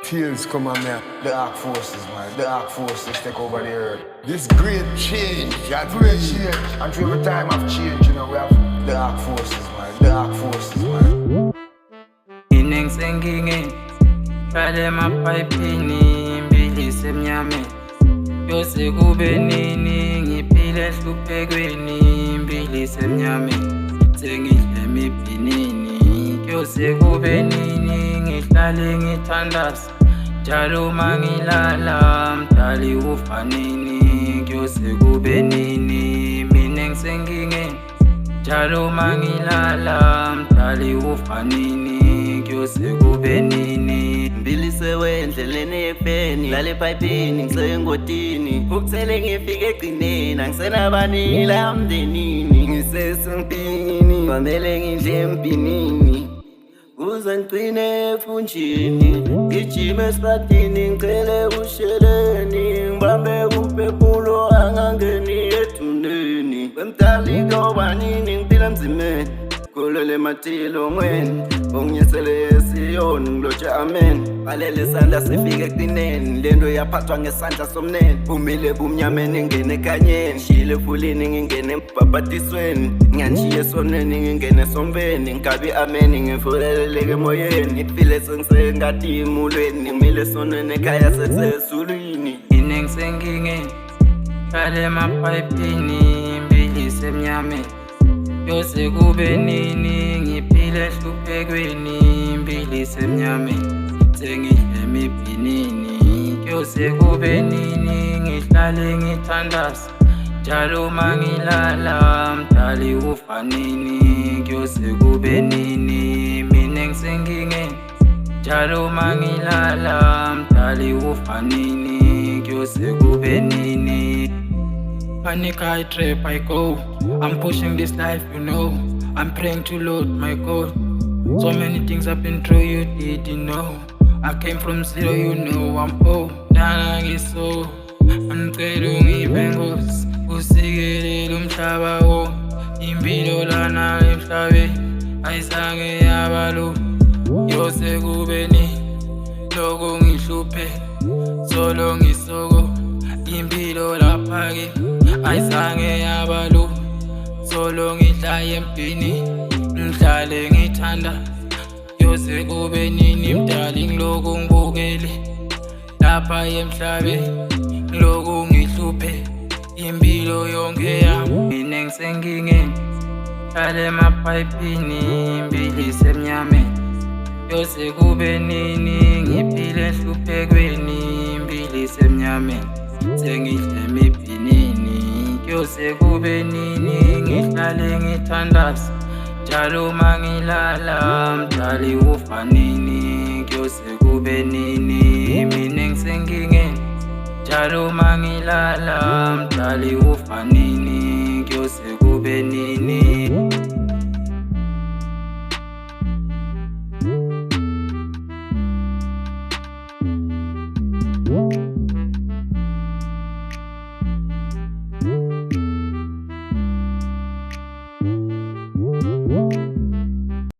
Tales come on me. The Ark Forces, man. The Ark Forces take over the earth. This great change, that great change. And through every time of change, you know, we have the Ark Forces, man. The Ark Forces, man. Ineng sengingeni Kale mapayipini mbili semnyame Yose kube nini ngiphile hluphekweni mbili semnyame Sengidle mipinini Yose kube nini ngihlale ngithandaza Njalo mangilala mdali ufanini Yose kube nini mina ngisengingeni Njalo mangilala mdali ufanini Kyose kube nini Mbilise wendleleni epeni Lale payipini ngisengotini Ukuthele ngifike egcineni Angisenabanila mdenini Ngisesempini Mamele ngidle empinini Kuze ngcine efunjini Ngijime esitradini ngicele usheleni Ngibambe kuphefumulo angangeni ethuneni Wemdali kobanini ngiphila emzimeni Kulele matilo ngweni Unginyesele esiyoni ngilotshe amen Balele sandla sifike ekugcineni Lento yaphathwa ngesandla somnene Bumile bumnyameni ngene ekanyeni Shile efulini ngingene embhabhatisweni Ngiyanshiya esonweni ngingene esomveni Ngikabi ameni ngifuleleleke emoyeni Ngifile sengisengadi emulweni Ngimile esonweni ekhaya sekusezulwini Ineng sengingeni Kale mapayipini mbili semnyame Yose kube nini ngiphile hluphekweni mbili semnyame Sengidle mipinini Yose kube nini ngihlale ngithandaza Njalo mangilala mdali ufanini Yose kube nini mina ngisengingeni Njalo mangilala mdali ufanini Yose kube nini Panic, I trap, I go. I'm pushing this life, you know. I'm praying to Lord, my God. So many things I've been through, you didn't know. I came from zero, you know. I'm Nana ngiso. Ngicela ungibengos. Usikelele umhlaba wo. Impilo lana emhlabeni ayizange yabalo. Yose kube ni lokho ngihluphe. Solo ngisoko. Impilo lapha ke ayizange yabalo Solo ngihlala empini Ngihlale ngithanda Yose kube nini mdali ngiloko ngibukele Lapha emhlabeni ngiloko ngihluphe Impilo yonke yami mina ngisengingeni Kale mapayipini mbili semnyame Yose kube nini ngiphile hluphekweni mbili semnyame Sengidle mipinini Kyose kube nini ngihlale ngithandaza Njalo mangilala mdali ufanini Kyose kube nini mina ngisengingeni Njalo mangilala mdali ufanini Kyose kube nini